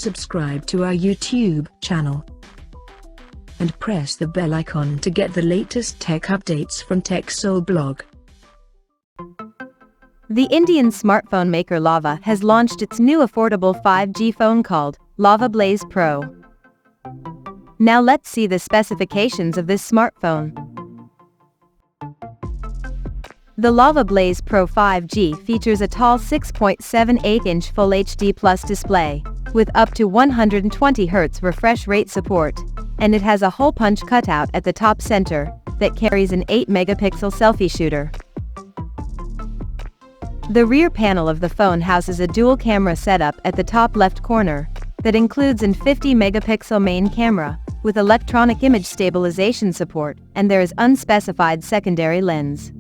subscribe to our YouTube channel and press the bell icon to get the latest tech updates from TechSole Blog. The Indian smartphone maker Lava has launched its new affordable 5G phone called Lava Blaze Pro. Now let's see the specifications of this smartphone. The Lava Blaze Pro 5G features a tall 6.78-inch Full HD Plus display, with up to 120 Hz refresh rate support, and it has a hole punch cutout at the top center that carries an 8-megapixel selfie shooter. The rear panel of the phone houses a dual camera setup at the top left corner that includes an 50-megapixel main camera with electronic image stabilization support, and there is unspecified secondary lens.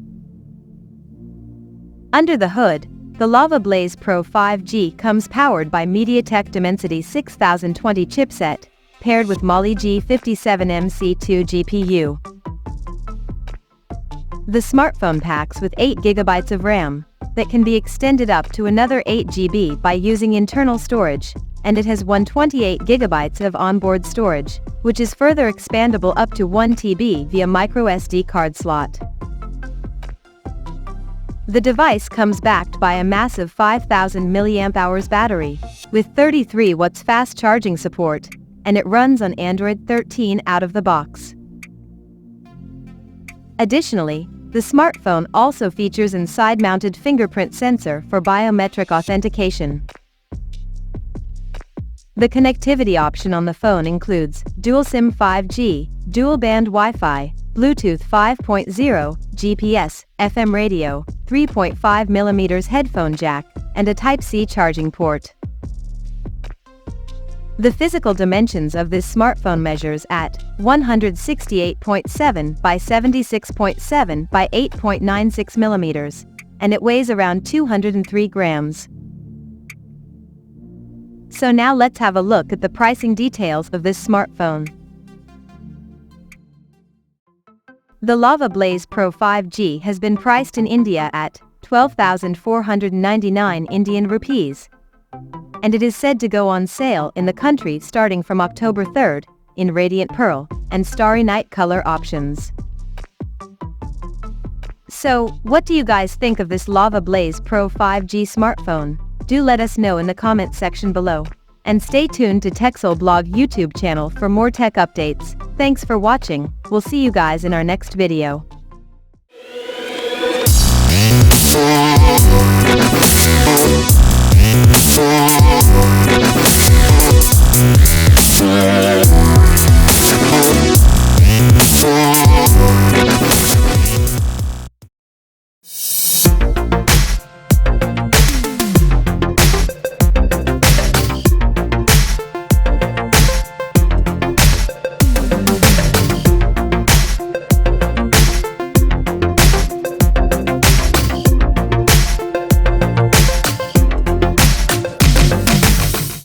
Under the hood, the Lava Blaze Pro 5G comes powered by MediaTek Dimensity 6020 chipset, paired with Mali G57MC2 GPU. The smartphone packs with 8 GB of RAM that can be extended up to another 8 GB by using internal storage, and it has 128 GB of onboard storage, which is further expandable up to 1 TB via microSD card slot. The device comes backed by a massive 5000 mAh battery, with 33 watts fast charging support, and it runs on Android 13 out of the box. Additionally, the smartphone also features an side-mounted fingerprint sensor for biometric authentication. The connectivity option on the phone includes dual SIM 5G, dual-band Wi-Fi, Bluetooth 5.0, GPS, FM radio, 3.5mm headphone jack, and a Type-C charging port. The physical dimensions of this smartphone measures at 168.7 by 76.7 by 8.96mm, and it weighs around 203 grams. So now let's have a look at the pricing details of this smartphone. The Lava Blaze Pro 5G has been priced in India at 12,499 Indian rupees, and it is said to go on sale in the country starting from October 3rd in Radiant Pearl and Starry Night color options. So, what do you guys think of this Lava Blaze Pro 5G smartphone? Do let us know in the comments section below. And stay tuned to TechSole Blog YouTube channel for more tech updates. Thanks for watching. We'll see you guys in our next video. Yeah.